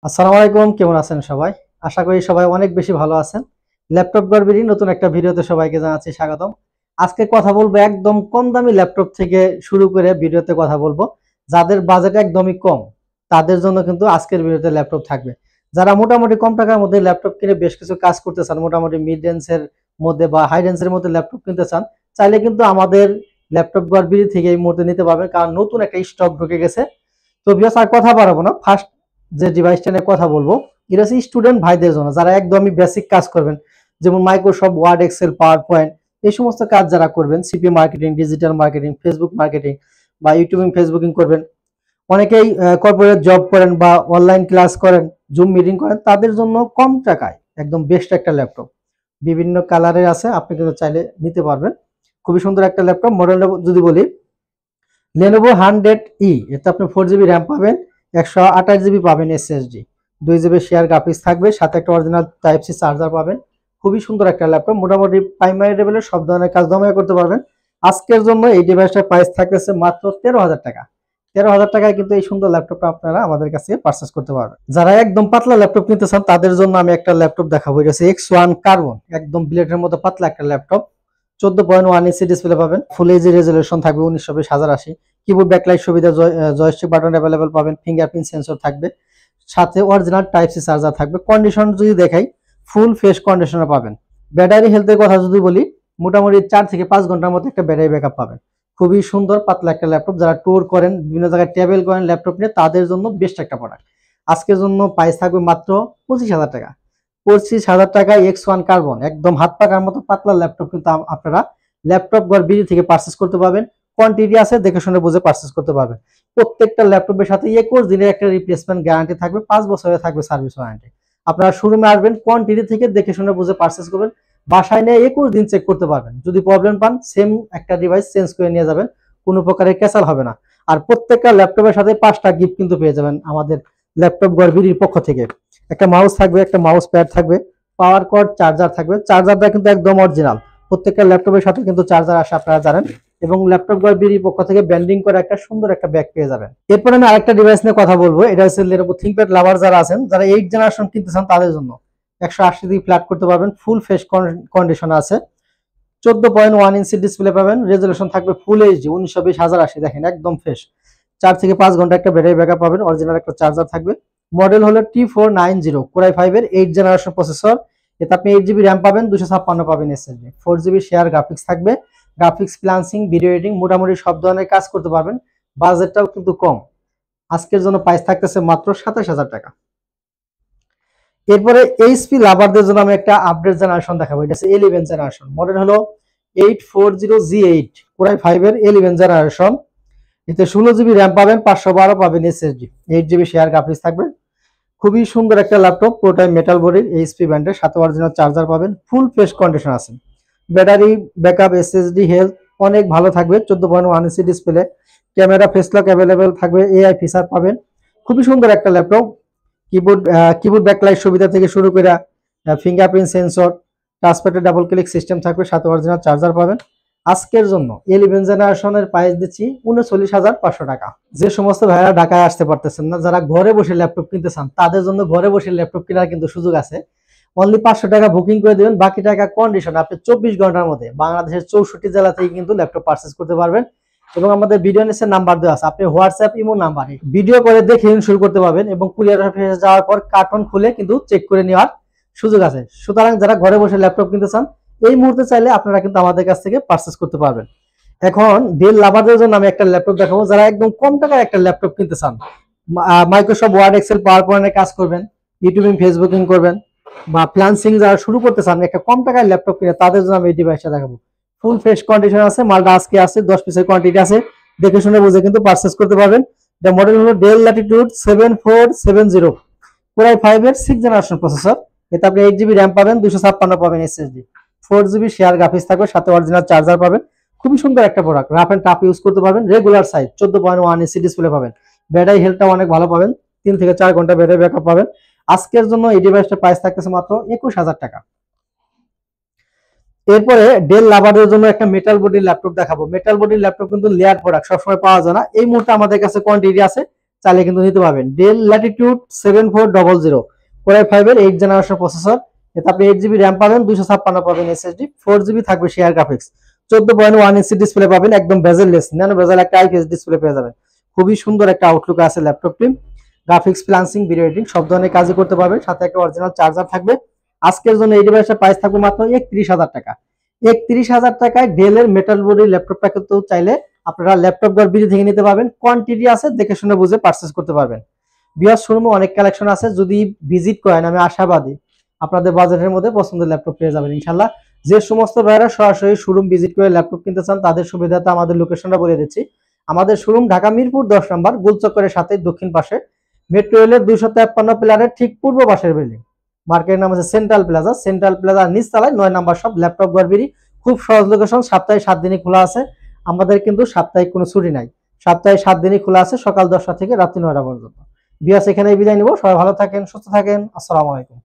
আসসালামু আলাইকুম, কেমন আছেন সবাই? আশা করি সবাই অনেক বেশি ভালো আছেন। ল্যাপটপ গড়বিড়ি নতুন একটা ভিডিওতে সবাইকে জানাচ্ছি স্বাগতম। আজকে কথা বলবো একদম কম দামি ল্যাপটপ থেকে শুরু করে ভিডিওতে কথা বলবো। যাদের বাজেট একদমই কম, তাদের জন্য কিন্তু আজকের ভিডিওতে ল্যাপটপ থাকবে। যারা মোটামুটি কম টাকার মধ্যে ল্যাপটপ কিনে বেশ কিছু কাজ করতে চান, মোটামুটি মিড রেঞ্জের মধ্যে বা হাই রেঞ্জের মধ্যে ল্যাপটপ কিনতে চান, চাইলে কিন্তু আমাদের ল্যাপটপ গড়বিড়ি থেকে এই মুহূর্তে নিতে পারবেন, কারণ নতুন একটা স্টক ঢুকে গেছে। তো ভিউয়ার্স আর কথা বাড়াবো না, ফার্স্ট যে ডিভাইসটা নিয়ে কথা বলবো এটা হচ্ছে স্টুডেন্ট ভাইদের জন্য, যারা একদমই বেসিক কাজ করবেন, যেমন Microsoft Word, Excel, PowerPoint, এই সমস্ত কাজ যারা করবেন, CP marketing, digital marketing, Facebook marketing বা ইউটিউবিং, ফেসবুকিং করবেন, অনেকেই কর্পোরেট জব করেন বা অনলাইন ক্লাস করেন, জুম মিটিং করেন, তাদের জন্য কম টাকায় একদম বেস্ট একটা ল্যাপটপ বিভিন্ন কালারের আছে, আপনি কিন্তু চাইলে নিতে পারবেন। খুবই সুন্দর একটা ল্যাপটপ। মডেলটা যদি বলি, Lenovo 100E, এতে আপনি 4GB র্যাম পাবেন, 128GB পাবেন এসএসডি, 2GB শেয়ার গ্রাফিক্স থাকবে, সাথে একটা অরিজিনাল টাইপ সি চার্জার পাবেন। খুবই সুন্দর একটা ল্যাপটপ, মোটামুটি প্রাইমারি লেভেলের সব ধরনের কাজ দমে করতে পারবেন। আজকের জন্য এই ডিভাইসটার প্রাইস থাকতেছে মাত্র 13,000 টাকা। 13,000 টাকায় কিন্তু এই সুন্দর ল্যাপটপটা আপনারা আমাদের কাছে পারচেস করতে পারবেন। যারা একদম পাতলা ল্যাপটপ কিনতে চান, তাদের জন্য আমি একটা ল্যাপটপ দেখাবো। এটা হচ্ছে X1 কার্বন, একদম ব্লেডের মতো পাতলা একটা ল্যাপটপ। 14.1 ইঞ্চি ডিসপ্লে পাবেন, ফুল এইচডি রেজলিউশন থাকবে, 1920x1080। কিবোর্ড ব্যাকলাইট সুবিধা, জয়স্টিক বাটন অ্যাভেলেবল পাবেন, ফিঙ্গারপ্রিন্ট সেন্সর থাকবে, সাথে অরিজিনাল টাইপ সি চার্জার থাকবে। কন্ডিশন যদি দেখাই, ফুল ফ্রেশ কন্ডিশনার পাবেন। ব্যাটারি হেলথের কথা যদি বলি, মোটামুটি 4 থেকে 5 ঘন্টার মধ্যে একটা ব্যাটারি ব্যাকআপ পাবেন। খুবই সুন্দর পাতলা একটা ল্যাপটপ, যারা ট্যুর করেন, বিভিন্ন জায়গায় ট্রাভেল করেন ল্যাপটপ নিয়ে, তাদের জন্য বেস্ট একটা প্রোডাক্ট। আজকের জন্য প্রাইস থাকবে মাত্র 25,000 টাকা। 25,000 টাকায় X1 কার্বন, একদম হাত পাকার মতো পাতলা ল্যাপটপ কিন্তু আপনারা ল্যাপটপ গড়বিড়ি থেকে পারচেস করতে পারবেন। কোয়ান্টিটি আছে, দেখে শুনে বুঝে পারচেস করতে পারবেন। প্রত্যেকটা ল্যাপটপের সাথে 21 দিনের একটা রিপ্লেসমেন্ট গ্যারান্টি থাকবে, 5 বছরের থাকবে সার্ভিস ওয়ারেন্টি। আপনারা শোরুমে আসবেন, কোয়ান্টিটি থেকে দেখে শুনে বুঝে পারচেস করবেন, বাসায় নিয়ে 21 দিন চেক করতে পারবেন। যদি প্রবলেম পান, সেম একটা ডিভাইস চেঞ্জ করে নিয়ে যাবেন, কোনো প্রকারের ক্যাসাল হবে না। আর প্রত্যেকটা ল্যাপটপের সাথে 5টা গিফট কিন্তু পেয়ে যাবেন আমাদের ল্যাপটপ গড়বিড়ির পক্ষ থেকে। একটা মাউস থাকবে, একটা মাউস প্যাড থাকবে, পাওয়ার কর্ড চার্জার থাকবে। চার্জারটা কিন্তু একদম অরিজিনাল, প্রত্যেকটা ল্যাপটপের সাথে কিন্তু চার্জার আসে, আপনারা জানেন। এবং ল্যাপটপ গড়বিড়ির পক্ষ থেকে ব্যান্ডিং করে একটা সুন্দর একটা ব্যাগ পেয়ে যাবেন। এরপর আমি আরেকটা ডিভাইস নিয়ে কথা বলবো। এটা হচ্ছে Lenovo ThinkPad লাভার যারা আছেন, যারা 8 জেনারেশন কিনতে চান, তাদের জন্য 180 ফ্ল্যাট করতে পারবেন, ফুল ফ্রেশ কন্ডিশন আছে। 14.1 ইঞ্চি ডিসপ্লে পাবেন, রেজলিউশন থাকবে ফুল এইচডি, 1920x1080, দেখেন একদম ফ্রেশ। 4 থেকে 5 ঘন্টা একটা ব্যাটারি ব্যাকআপ পাবেন, অরিজিনাল একটা চার্জার থাকবে। মডেল হলো T490, Core i5 এর 8 জেনারেশন প্রসেসর। এতে আপনি 8GB র্যাম পাবেন, 256 পাবেন এসএসডি, 4GB শেয়ার গ্রাফিক্স থাকবে। গ্রাফিক্স, ফ্রিল্যান্সিং, ভিডিও এডিটিং, মোটামুটি সব ধরনের কাজ করতে পারবেন। বাজেটটাও কিন্তু কম। আজকের জন্য প্রাইস থাকতেছে মাত্র 27,000 টাকা। এরপরে এইচপি লাভারদের জন্য আমি একটা আপডেট জেনারেশন দেখাবো। এটা হচ্ছে 11 জেনারেশন, মডেল হলো 840G8, Core i5 এর 11 জেনারেশন। এতে 16GB র্যাম পাবেন, 512 পাবেন এসএসডি, 8GB শেয়ার গ্রাফিক্স থাকবে। খুবই সুন্দর একটা ল্যাপটপ, পুরোটাই মেটাল বডির, এইচপি ব্র্যান্ডের, সাথে অরিজিনাল চার্জার পাবেন, ফুল ফ্রেশ কন্ডিশন আছে। ব্যাটারি ব্যাকআপ, এসএসডি হেলথ অনেক ভালো থাকবে। 14.1 inch display, camera face lock available থাকবে, এআই ফিচার পাবেন। খুবই সুন্দর একটা ল্যাপটপ। কিবোর্ড ব্যাকলাইট সুবিধা থেকে শুরু করে ফিঙ্গারপ্রিন্ট সেন্সর, টাচপ্যাডে ডাবল ক্লিক সিস্টেম থাকবে, সাথে অরিজিনাল চার্জার পাবেন। আজকের জন্য 11 জেনারেশনের প্রাইস দিচ্ছি 39,500 টাকা। যে সমস্ত ভাইরা ঢাকায় আসতে পারতেছেন না, যারা ঘরে বসে ল্যাপটপ কিনতে চান, তাদের জন্য ঘরে বসে ল্যাপটপ কেনার কিন্তু সুযোগ আছে। অনলি 500 টাকা বুকিং করে দেবেন, বাকি টাকা কন্ডিশন আপনি 24 ঘন্টার মধ্যে বাংলাদেশের 64 জেলা থেকে কিন্তু ল্যাপটপ পারচেস করতে পারবেন। এবং আমাদের ভিডিও নিচে নাম্বার দেওয়া আছে, আপনি হোয়াটসঅ্যাপ, ইমো নাম্বারে ভিডিও করে দেখে শুরু করতে পারবেন, এবং কুরিয়ার অফিসে যাওয়ার পর কার্টন খুলে কিন্তু চেক করে নেওয়ার সুযোগ আছে। সুতরাং যারা ঘরে বসে ল্যাপটপ কিনতে চান, এই মুহূর্তে চাইলে আপনারা কিন্তু আমাদের কাছ থেকে পারচেস করতে পারবেন। এখন ডেল লাভারদের জন্য আমি একটা ল্যাপটপ দেখাবো, যারা একদম কম টাকায় একটা ল্যাপটপ কিনতে চান, মাইক্রোসফট ওয়ার্ড, এক্সেল, পাওয়ার পয়েন্টে কাজ করবেন, ইউটিউবিং, ফেসবুকিং করবেন, বা ফ্রিল্যান্সিং যারা শুরু করতে চান একটা কম টাকায় ল্যাপটপ কিনে, তাদের জন্য আমি এই ডিভাইসটা দেখাবো। ফুল ফ্রেশ কন্ডিশন আছে, মালটা আজকে আছে, 10 পিসের কোয়ান্টিটি আছে, দেখে শুনে বুঝে কিন্তু পারচেস করতে পারবেন। এটা মডেল হলো ডেল ল্যাটিটিউড 7470, Core i5 এর 6 জেনারেশন প্রসেসর। এতে আপনি 8GB র্যাম পাবেন, 256 পাবেন এসএসডি, 4GB শেয়ার গ্রাফিক্স থাকবে, সাথে অরিজিনাল চার্জার পাবেন। খুবই সুন্দর একটা product, rough and tough use করতে পারবেন। রেগুলার সাইজ, 14.1 ইঞ্চি ডিসপ্লে পাবেন। ব্যাটারি হেলথটা অনেক ভালো পাবেন, 3 থেকে 4 ঘন্টা ব্যাটারি ব্যাকআপ পাবেন। আজকের জন্য এই ডিভাইসটার প্রাইস থাকতেছে মাত্র 21,000 টাকা। এরপরে ডেল লাভারদের জন্য একটা মেটাল বডির ল্যাপটপ দেখাবো। মেটাল বডির ল্যাপটপ কিন্তু লেয়ার প্রোডাক্ট, সবসময় পাওয়া যায় না। এই মুহূর্তে আমাদের কাছে কোয়ান্টিটি আছে, চাইলে কিন্তু নিতে পারবেন। ডেল ল্যাটিটিউড 7400 কোরাই 5 এর 8 জেনারেশন প্রসেসর, এতে আপনি 8 জিবি র্যাম পাবেন, 256 পাবেন এসএসডি, 4 জিবি থাকবে শেয়ার গ্রাফিক্স, 14.1 ইঞ্চি ডিসপ্লে পাবেন, একদম বেজেললেস, ন্যানো বেজেল একটা আইপিএস ডিসপ্লে পেয়ে যাবেন। খুবই সুন্দর একটা আউটলুক আছে ল্যাপটপটি। গ্রাফিক্স, ফ্রিল্যান্সিং, ভিডিও এডিটিং সব ধরনের কাজই করতে পারবেন, সাথে একটা অরিজিনাল চার্জার থাকবে। আজকের জন্য এই ডিভাইসের প্রাইস থাকবে মাত্র 31,000 টাকা। 31,000 টাকায় ডেলের মেটাল বডি ল্যাপটপটা কিন্তু চাইলে আপনারা ল্যাপটপ ঘর বিডি থেকে নিতে পারবেন। কোয়ান্টিটি আছে, দেখে শুনে বুঝে পারচেজ করতে পারবেন। বিয়ার শোরুমে অনেক কালেকশন আছে, যদি ভিজিট করেন আমি আশাবাদী আপনাদের বাজেটের মধ্যে পছন্দের ল্যাপটপ পেয়ে যাবেন ইনশাল্লাহ। যে সমস্ত ভাইরা সরাসরি শোরুম ভিজিট করে ল্যাপটপ কিনতে চান তাদের সুবিধাতে আমাদের লোকেশনটা বলে দিচ্ছি। আমাদের শোরুম ঢাকা মিরপুর 10 নম্বর, গোলচক্করের সাথে দক্ষিণ পাশে, মেট্রো রেলের 253 পিলারের ঠিক পূর্ব পাশের বিল্ডিং। মার্কেটের নাম আছে সেন্ট্রাল প্লাজা। সেন্ট্রাল প্লাজা নিচ তলায় 9 নম্বর সব ল্যাপটপ গড়বিড়ি। খুব সহজ লোকেশন, সপ্তাহে 7 দিনই খোলা আছে। আমাদের কিন্তু সাপ্তাহিক কোনো ছুটি নাই, সপ্তাহে 7 দিনই খোলা আছে, সকাল 10টা থেকে রাত্রি 9টা পর্যন্ত। বিয়াস এখানেই বিদায় নিব। সবাই ভালো থাকেন, সুস্থ থাকেন। আসসালামু আলাইকুম।